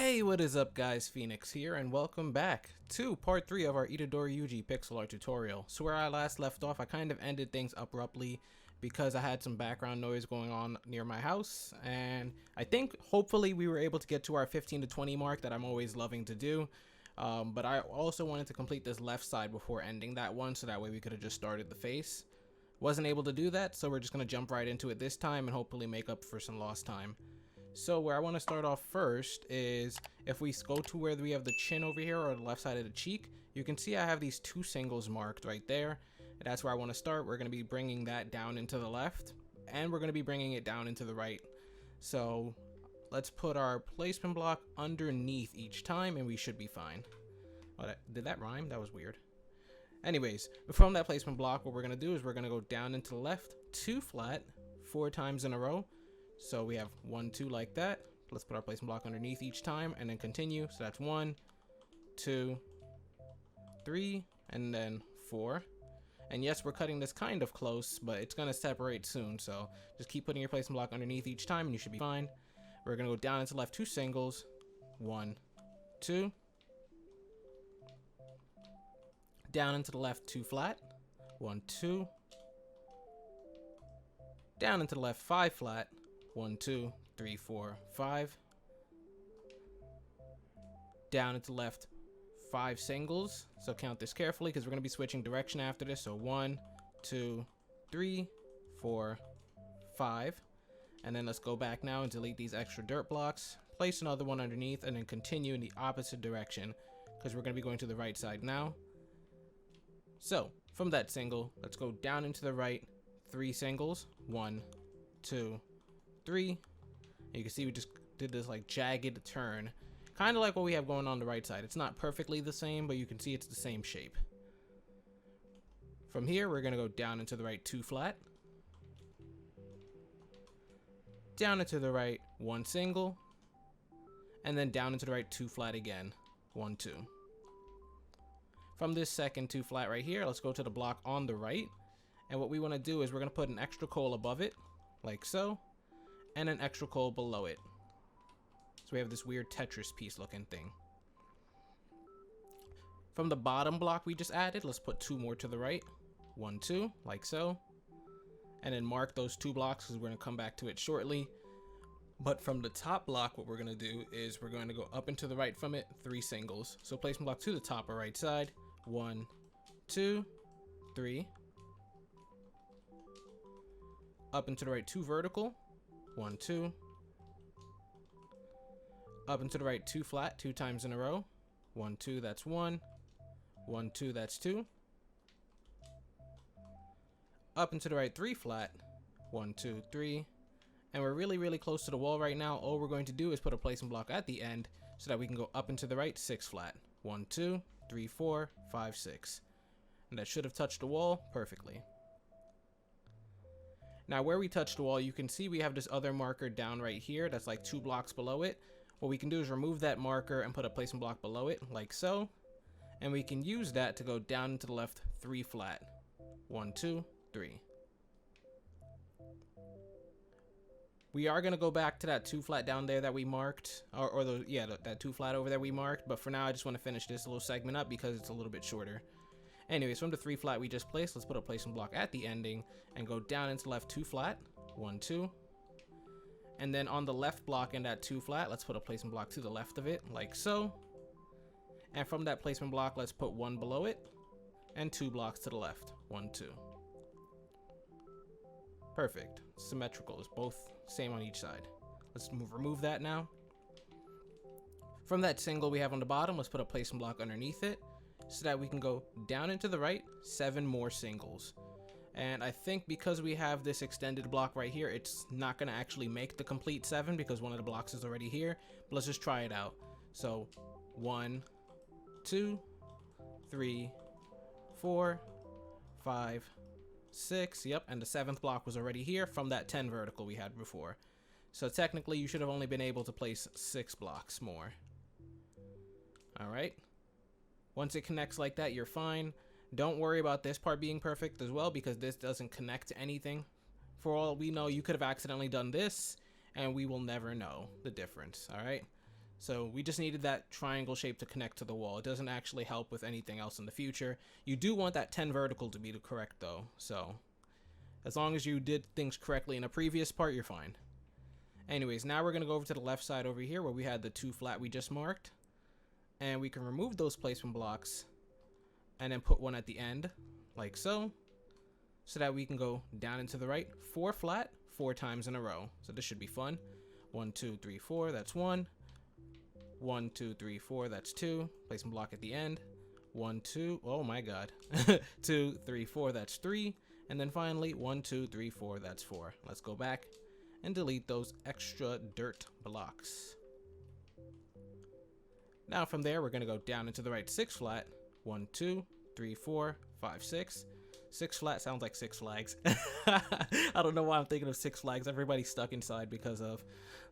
Hey, what is up guys, Phoenix here, and welcome back to part 3 of our Itadori Yuji pixel art tutorial. So where I last left off, I kind of ended things abruptly because I had some background noise going on near my house, and I think hopefully we were able to get to our 15 to 20 mark that I'm always loving to do. But I also wanted to complete this left side before ending that one, so that way we could have just started the face. Wasn't able to do that, so we're just going to jump right into it this time and hopefully make up for some lost time. So where I want to start off first is if we go to where we have the chin over here, or the left side of the cheek, you can see I have these two singles marked right there. That's where I want to start. We're going to be bringing that down into the left, and we're going to be bringing it down into the right. So let's put our placement block underneath each time and we should be fine. Oh, did that rhyme? That was weird. Anyways, from that placement block, what we're going to do is we're going to go down into the left, 2 flat, 4 times in a row. So we have 1, 2 like that. Let's put our placement block underneath each time and then continue. So that's 1, 2, 3, and then 4. And yes, we're cutting this kind of close, but it's going to separate soon. So just keep putting your placement block underneath each time and you should be fine. We're going to go down into left 2 singles. 1, 2. Down into the left 2 flat. 1, 2. Down into the left 5 flat. 1, 2, 3, 4, 5. Down into the left 5 singles. So count this carefully because we're going to be switching direction after this. So 1, 2, 3, 4, 5. And then let's go back now and delete these extra dirt blocks. Place another one underneath and then continue in the opposite direction because we're going to be going to the right side now. So from that single, let's go down into the right 3 singles. 1, 2, 3. You can see we just did this like jagged turn, kind of like what we have going on the right side. It's not perfectly the same, but you can see it's the same shape. From here, we're going to go down into the right 2 flat, down into the right 1 single, and then down into the right 2 flat again. 1, 2. From this second 2 flat right here, let's go to the block on the right, and what we want to do is we're going to put an extra coal above it, like so, and an extra coal below it. So we have this weird Tetris piece looking thing. From the bottom block we just added, let's put 2 more to the right. 1, 2, like so. And then mark those 2 blocks because we're going to come back to it shortly. But from the top block, what we're going to do is we're going to go up and to the right from it, 3 singles. So placement block to the top or right side. 1, 2, 3. Up and to the right 2 vertical. 1, 2. Up and to the right 2 flat 2 times in a row. 1, 2, that's 1. 1, 2, that's 2. Up and to the right 3 flat. 1, 2, 3. And we're really close to the wall right now. All we're going to do is put a placement block at the end so that we can go up and to the right 6 flat. 1, 2, 3, 4, 5, 6. And that should have touched the wall perfectly. Now where we touched the wall, you can see we have this other marker down right here that's like 2 blocks below it. What we can do is remove that marker and put a placement block below it, like so. And we can use that to go down into the left 3 flat. 1, 2, 3. We are going to go back to that 2 flat down there that we marked, that 2 flat over there we marked. But for now, I just want to finish this little segment up because it's a little bit shorter. Anyways, from the 3 flat we just placed, let's put a placement block at the ending and go down into left 2 flat. 1, 2. And then on the left block in that 2 flat, let's put a placement block to the left of it, like so. And from that placement block, let's put 1 below it and 2 blocks to the left. 1, 2. Perfect. Symmetrical. It's both same on each side. Let's remove that now. From that single we have on the bottom, let's put a placement block underneath it so that we can go down into the right 7 more singles. And I think because we have this extended block right here, it's not going to actually make the complete 7 because one of the blocks is already here. But let's just try it out. So 1, 2, 3, 4, 5, 6. Yep, and the 7th block was already here from that 10 vertical we had before. So technically you should have only been able to place 6 blocks more. Alright. Once it connects like that, you're fine. Don't worry about this part being perfect as well because this doesn't connect to anything. For all we know, you could have accidentally done this and we will never know the difference. All right. So we just needed that triangle shape to connect to the wall. It doesn't actually help with anything else in the future. You do want that 10 vertical to be correct though. So as long as you did things correctly in a previous part, you're fine. Anyways, now we're going to go over to the left side over here where we had the 2 flat we just marked. And we can remove those placement blocks and then put one at the end like so. So that we can go down and to the right 4 flat 4 times in a row. So this should be fun. 1, 2, 3, 4, that's 1. 1, 2, 3, 4, that's 2. Placement block at the end. 1, 2, oh my god. 2, 3, 4, that's 3. And then finally 1, 2, 3, 4, that's 4. Let's go back and delete those extra dirt blocks. Now from there we're going to go down into the right 6 flat. 1, 2, 3, 4, 5, 6. 6 flat sounds like Six Flags. I don't know why I'm thinking of Six Flags. Everybody's stuck inside because of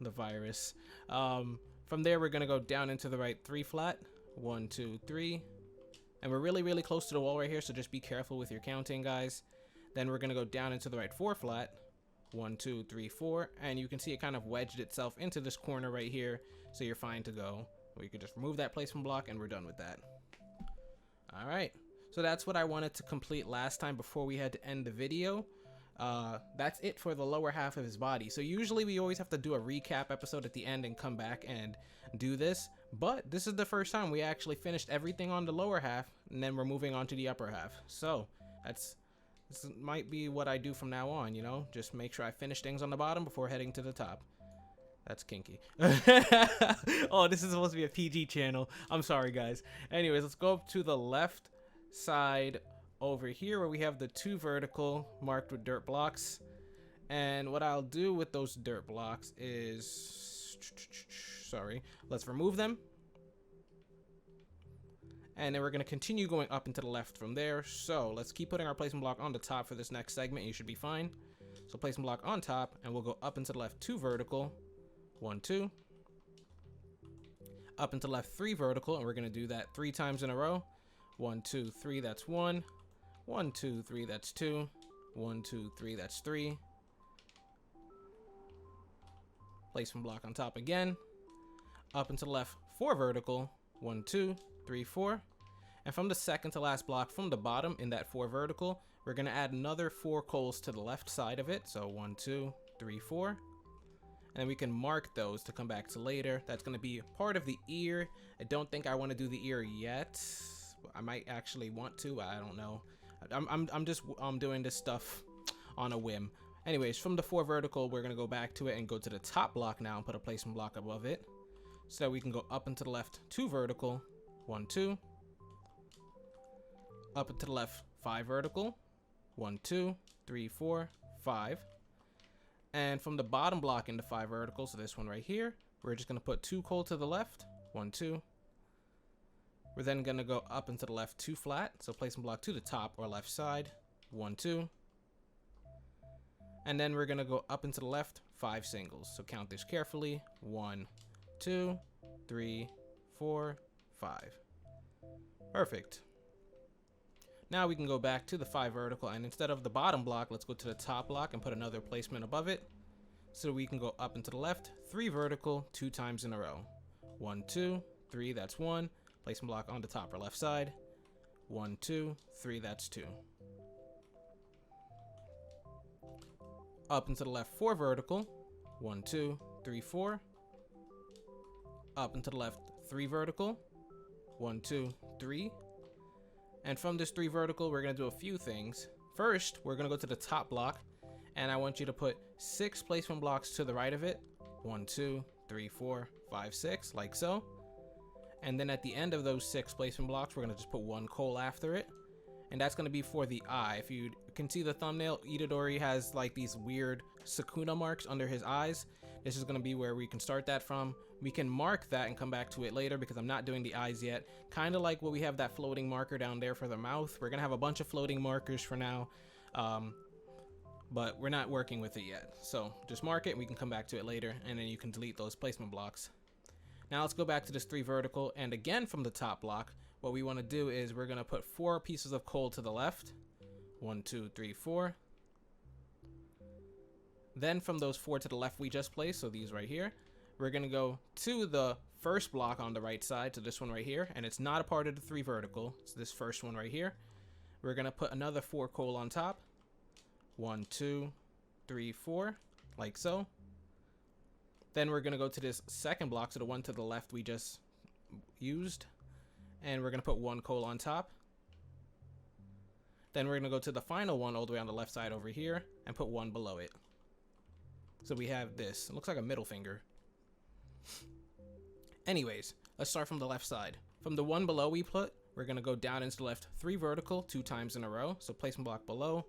the virus. From there we're going to go down into the right 3 flat. 1, 2, 3. And we're really close to the wall right here, so just be careful with your counting, guys. Then we're going to go down into the right 4 flat. 1, 2, 3, 4. And you can see it kind of wedged itself into this corner right here, so you're fine to go. Or you could just remove that placement block and we're done with that. Alright, so that's what I wanted to complete last time before we had to end the video. That's it for the lower half of his body. So usually we always have to do a recap episode at the end and come back and do this. But this is the first time we actually finished everything on the lower half, and then we're moving on to the upper half. So this might be what I do from now on, you know? Just make sure I finish things on the bottom before heading to the top. That's kinky. Oh, this is supposed to be a PG channel. I'm sorry, guys. Anyways, let's go up to the left side over here where we have the 2 vertical marked with dirt blocks. And what I'll do with those dirt blocks is... Sorry. Let's remove them. And then we're going to continue going up and to the left from there. So let's keep putting our placement block on the top for this next segment. You should be fine. So placement block on top, and we'll go up and to the left 2 vertical. 1, 2. Up and to the left 3 vertical, and we're going to do that 3 times in a row. 1, 2, 3, that's 1. 1, 2, 3, that's 2. 1, 2, 3, that's 3. Placement block on top again. Up and to the left 4 vertical. 1, 2, 3, 4. And from the second to last block from the bottom in that 4 vertical, we're going to add another 4 coals to the left side of it. So 1, 2, 3, 4. And we can mark those to come back to later. That's going to be part of the ear. I don't think I want to do the ear yet. I might actually want to. I don't know. I'm just doing this stuff on a whim. Anyways, from the 4 vertical, we're going to go back to it and go to the top block now and put a placement block above it. So we can go up and to the left 2 vertical. 1, 2. Up and to the left 5 vertical. 1, 2, 3, 4, 5. And from the bottom block into 5 vertical, so this one right here, we're just going to put 2 coal to the left. 1, 2. We're then going to go up and to the left 2 flat. So placement block to the top or left side. 1, 2. And then we're going to go up and to the left 5 singles. So count this carefully. 1, 2, 3, 4, 5. Perfect. Now we can go back to the 5 vertical, and instead of the bottom block, let's go to the top block and put another placement above it. So we can go up and to the left, 3 vertical, 2 times in a row. 1, 2, 3, that's 1. Placement block on the top or left side. 1, 2, 3, that's 2. Up and to the left 4 vertical. 1, 2, 3, 4. Up and to the left 3 vertical. 1, 2, 3. And from this 3 vertical, we're going to do a few things. First, we're going to go to the top block, and I want you to put 6 placement blocks to the right of it. 1, 2, 3, 4, 5, 6, like so. And then at the end of those 6 placement blocks, we're going to just put 1 coal after it. And that's going to be for the eye. If you can see the thumbnail, Itadori has like these weird Sukuna marks under his eyes. This is going to be where we can start that from. We can mark that and come back to it later because I'm not doing the eyes yet. Kind of like what we have that floating marker down there for the mouth. We're going to have a bunch of floating markers for now. But we're not working with it yet. So just mark it and we can come back to it later. And then you can delete those placement blocks. Now let's go back to this 3 vertical. And again from the top block, what we want to do is we're going to put 4 pieces of coal to the left. 1, 2, 3, 4. Then from those 4 to the left we just placed, so these right here, we're going to go to the first block on the right side, so this one right here, and it's not a part of the 3 vertical. It's this first one right here. We're gonna put another 4 coal on top. 1, 2, 3, 4, like so. Then we're gonna go to this second block, so the one to the left we just used, and we're gonna put 1 coal on top. Then we're gonna go to the final one all the way on the left side over here and put 1 below it. So we have this. It looks like a middle finger. Anyways, let's start from the left side. From the one below we put, we're gonna go down into the left 3 vertical 2 times in a row. So placement block below.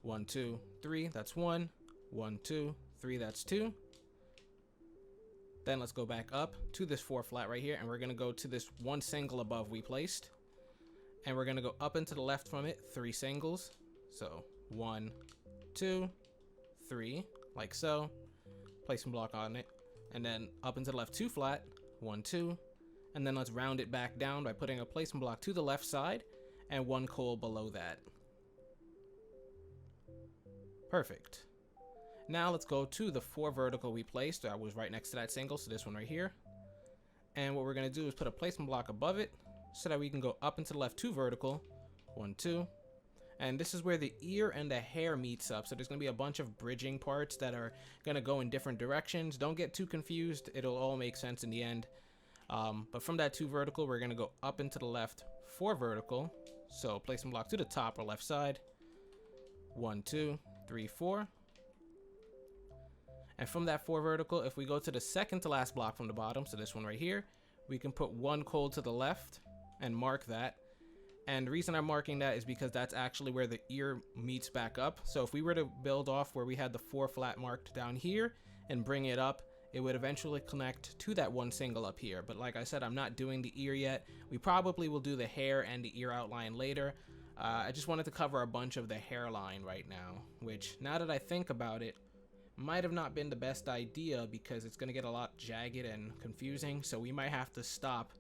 1, 2, 3, that's 1. 1, 2, 3, that's 2. Then let's go back up to this 4 flat right here, and we're gonna go to this 1 single above we placed. And we're gonna go up and to the left from it 3 singles. So 1, 2, 3, like so. Placement block on it. And then up and to the left 2 flat. 1, 2. And then let's round it back down by putting a placement block to the left side and 1 coal below that. Perfect. Now let's go to the 4 vertical we placed. That was right next to that single, so this one right here. And what we're gonna do is put a placement block above it so that we can go up into the left 2 vertical. 1, 2. And this is where the ear and the hair meets up. So there's gonna be a bunch of bridging parts that are gonna go in different directions. Don't get too confused. It'll all make sense in the end. But from that 2 vertical, we're gonna go up into the left 4 vertical. So placement block to the top or left side. 1, 2, 3, 4. And from that 4 vertical, if we go to the second to last block from the bottom, so this one right here, we can put 1 coal to the left and mark that. And the reason I'm marking that is because that's actually where the ear meets back up. So if we were to build off where we had the 4 flat marked down here and bring it up, it would eventually connect to that 1 single up here. But like I said, I'm not doing the ear yet. We probably will do the hair and the ear outline later. I just wanted to cover a bunch of the hairline right now, which now that I think about it, might have not been the best idea because it's going to get a lot jagged and confusing. So we might have to stop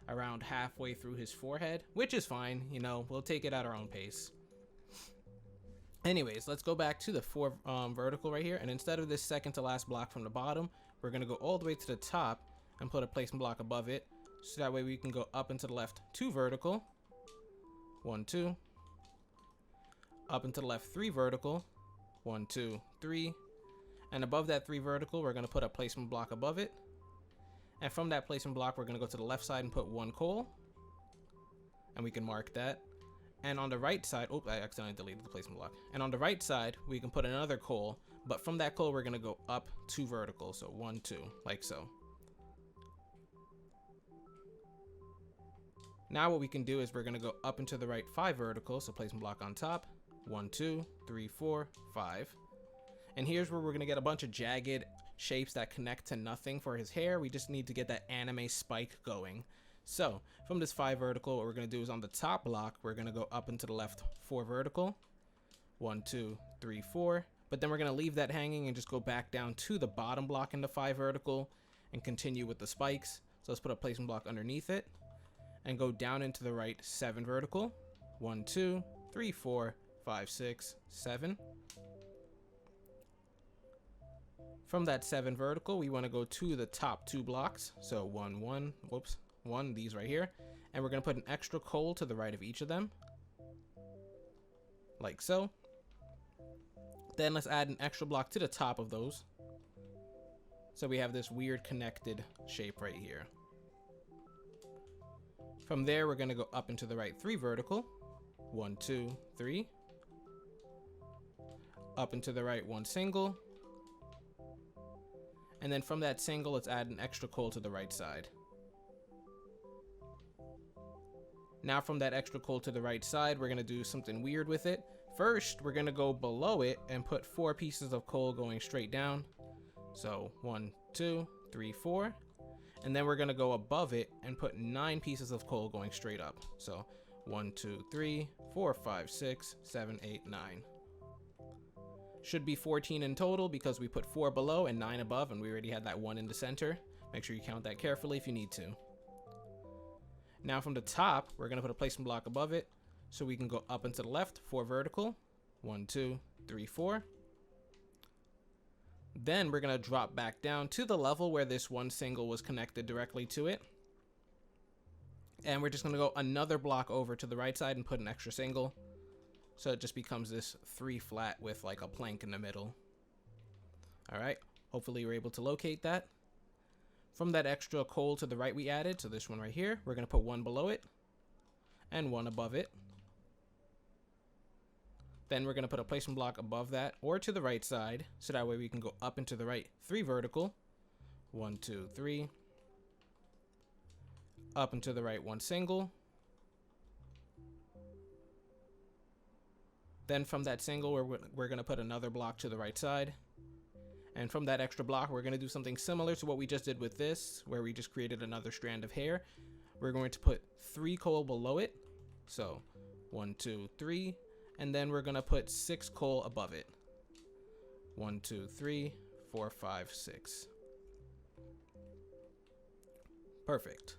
around halfway through his forehead, which is fine. You know, we'll take it at our own pace. Anyways, let's go back to the 4 vertical right here. And instead of this second to last block from the bottom, we're going to go all the way to the top and put a placement block above it. So that way we can go up into the left 2 vertical. 1, 2. Up into the left 3 vertical. 1, 2, 3. And above that 3 vertical, we're going to put a placement block above it. And from that placement block, we're going to go to the left side and put 1 coal. And we can mark that. And on the right side, oh, I accidentally deleted the placement block. And on the right side, we can put another coal. But from that coal, we're going to go up 2 vertical. So 1, 2, like so. Now what we can do is we're going to go up into the right 5 vertical. So placement block on top. 1, 2, 3, 4, 5. And here's where we're going to get a bunch of jagged shapes that connect to nothing for his hair. We just need to get that anime spike going. So from this 5 vertical, what we're going to do is on the top block, we're going to go up into the left 4 vertical. 1, 2, 3, 4. But then we're going to leave that hanging and just go back down to the bottom block in the 5 vertical and continue with the spikes. So let's put a placement block underneath it and go down into the right 7 vertical. 1, 2, 3, 4, 5, 6, 7. From that 7 vertical, we want to go to the top 2 blocks. So 1, 1, whoops, 1, these right here. And we're going to put an extra coal to the right of each of them. Like so. Then let's add an extra block to the top of those. So we have this weird connected shape right here. From there, we're going to go up into the right 3 vertical. 1, 2, 3. Up into the right 1 single. And then from that single, let's add an extra coal to the right side. Now from that extra coal to the right side, we're going to do something weird with it. First, we're going to go below it and put 4 pieces of coal going straight down. So 1, 2, 3, 4. And then we're going to go above it and put 9 pieces of coal going straight up. So 1, 2, 3, 4, 5, 6, 7, 8, 9. Should be 14 in total because we put 4 below and 9 above, and we already had that 1 in the center. Make sure you count that carefully if you need to. Now from the top, we're going to put a placement block above it so we can go up and to the left, 4 vertical. 1, 2, 3, 4. Then we're going to drop back down to the level where this one single was connected directly to it. And we're just going to go another block over to the right side and put an extra single. So it just becomes this 3 flat with like a plank in the middle. All right, hopefully you're able to locate that. From that extra coal to the right we added, so this one right here, we're going to put one below it and one above it. Then we're going to put a placement block above that or to the right side, so that way we can go up into the right 3 vertical. 1, 2, 3. Up into the right 1 single. Then from that single, we're going to put another block to the right side. And from that extra block, we're going to do something similar to what we just did with this, where we just created another strand of hair. We're going to put 3 coal below it. So 1, 2, 3. And then we're going to put 6 coal above it. 1, 2, 3, 4, 5, 6. Perfect.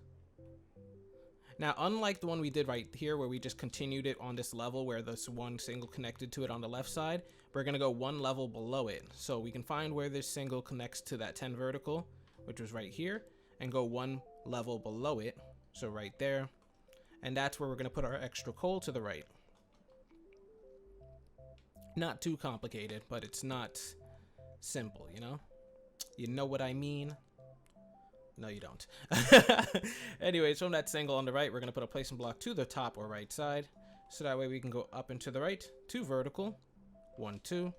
Now, unlike the one we did right here, where we just continued it on this level where this one single connected to it on the left side, we're going to go 1 level below it. So we can find where this single connects to that 10 vertical, which was right here, and go 1 level below it. So right there. And that's where we're going to put our extra coal to the right. Not too complicated, but it's not simple, you know? You know what I mean? No, you don't. Anyways, from that single on the right, we're going to put a placement block to the top or right side. So that way we can go up and to the right, 2 vertical, 1, 2.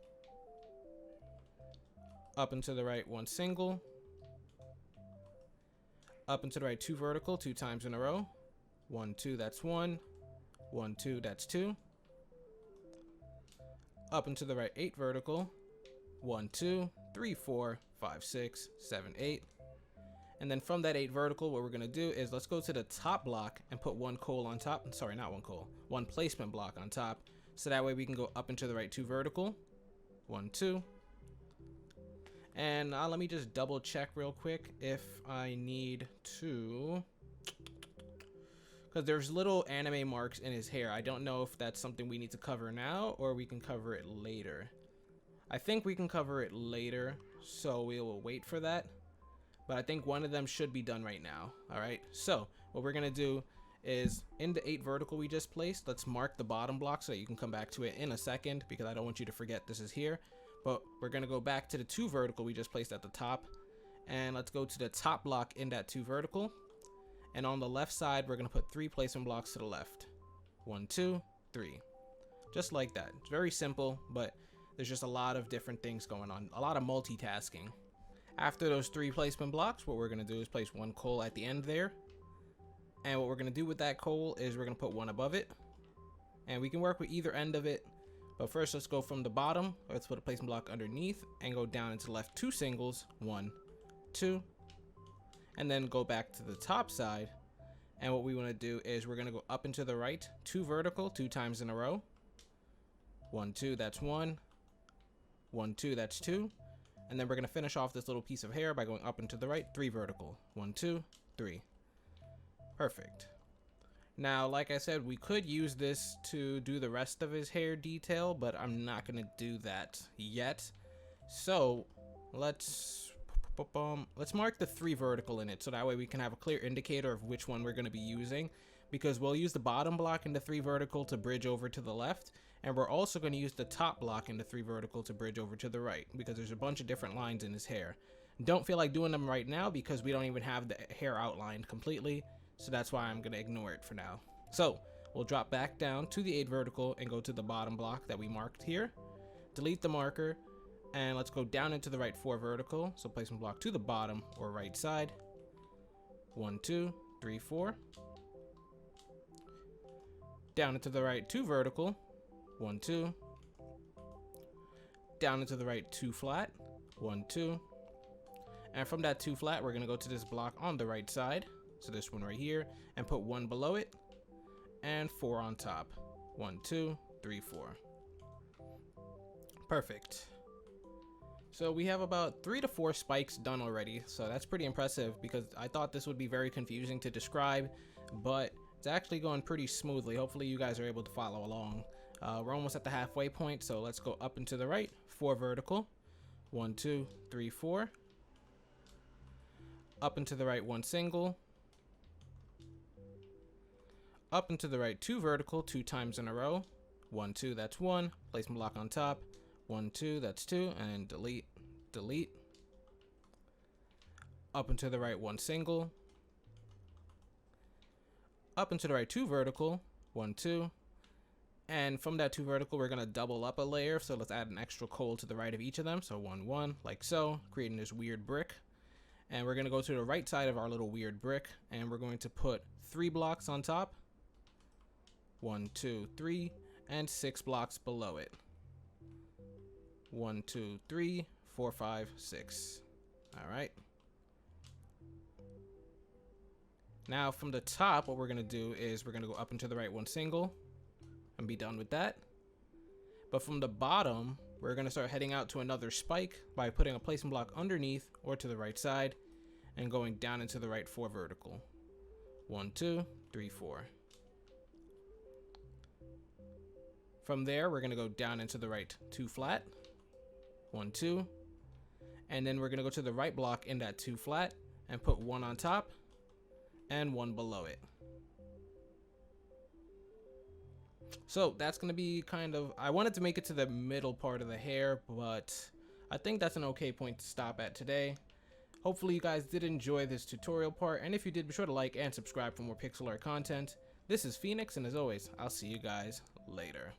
Up and to the right, 1 single. Up and to the right, 2 vertical, 2 times in a row. 1, 2, that's 1. 1, 2, that's 2. Up and to the right, 8 vertical. 1, 2, 3, 4, 5, 6, 7, 8. And then from that 8 vertical, what we're going to do is let's go to the top block and put 1 coal on top. Sorry, not 1 coal. 1 placement block on top. So that way we can go up and to the right 2 vertical. 1, 2. And let me just double check real quick if I need to. Because there's little anime marks in his hair. I don't know if that's something we need to cover now or we can cover it later. I think we can cover it later, so we will wait for that. But I think one of them should be done right now. All right, so what we're gonna do is in the 8 vertical we just placed, let's mark the bottom block so that you can come back to it in a second, because I don't want you to forget this is here. But we're gonna go back to the 2 vertical we just placed at the top, and let's go to the top block in that 2 vertical. And on the left side, we're gonna put 3 placement blocks to the left. 1, 2, 3. Just like that. It's very simple, but there's just a lot of different things going on, a lot of multitasking. After those 3 placement blocks, what we're going to do is place 1 coal at the end there. And what we're going to do with that coal is we're going to put 1 above it. And we can work with either end of it. But first, let's go from the bottom. Let's put a placement block underneath and go down into the left 2 singles. 1, 2. And then go back to the top side. And what we want to do is we're going to go up and to the right 2 vertical 2 times in a row. 1, 2, that's 1. 1, 2, that's 2. And then we're going to finish off this little piece of hair by going up and to the right 3 vertical. 1, 2, 3. Perfect. Now, like I said, we could use this to do the rest of his hair detail, but I'm not going to do that yet. So let's mark the 3 vertical in it, so that way we can have a clear indicator of which one we're going to be using, because we'll use the bottom block in the 3 vertical to bridge over to the left, and we're also going to use the top block in the 3 vertical to bridge over to the right, because there's a bunch of different lines in his hair. Don't feel like doing them right now because we don't even have the hair outlined completely, so that's why I'm going to ignore it for now. So we'll drop back down to the 8 vertical and go to the bottom block that we marked here, delete the marker, and let's go down into the right 4 vertical. So placement block to the bottom or right side. 1, 2, 3, 4. Down into the right 2 vertical. 1, 2. Down into the right 2 flat. 1, 2. And from that 2 flat, we're going to go to this block on the right side. So this one right here, and put 1 below it and 4 on top. 1, 2, 3, 4. Perfect. So we have about 3 to 4 spikes done already. So that's pretty impressive, because I thought this would be very confusing to describe, but it's actually going pretty smoothly. Hopefully you guys are able to follow along. We're almost at the halfway point, so let's go up and to the right 4 vertical. 1, 2, 3, 4. Up and to the right, 1 single. Up and to the right, 2 vertical, 2 times in a row. 1, 2, that's 1. Placement block on top. 1, 2, that's 2. And delete, delete. Up and to the right, 1 single. Up and to the right, 2 vertical. 1, 2. And from that 2 vertical, we're going to double up a layer. So let's add an extra coal to the right of each of them. So 1, 1, like so, creating this weird brick. And we're going to go to the right side of our little weird brick. And we're going to put 3 blocks on top. 1, 2, 3. And 6 blocks below it. 1, 2, 3, 4, 5, 6. All right. Now from the top, what we're going to do is we're going to go up and to the right, 1 single. And be done with that. But from the bottom, we're going to start heading out to another spike by putting a placement block underneath or to the right side and going down into the right 4 vertical. 1, 2, 3, 4. From there, we're going to go down into the right 2 flat. 1, 2. And then we're going to go to the right block in that 2 flat and put 1 on top and 1 below it. So that's going to be kind of, I wanted to make it to the middle part of the hair, but I think that's an okay point to stop at today. Hopefully you guys did enjoy this tutorial part, and if you did, be sure to like and subscribe for more pixel art content. This is Phoenix, and as always, I'll see you guys later.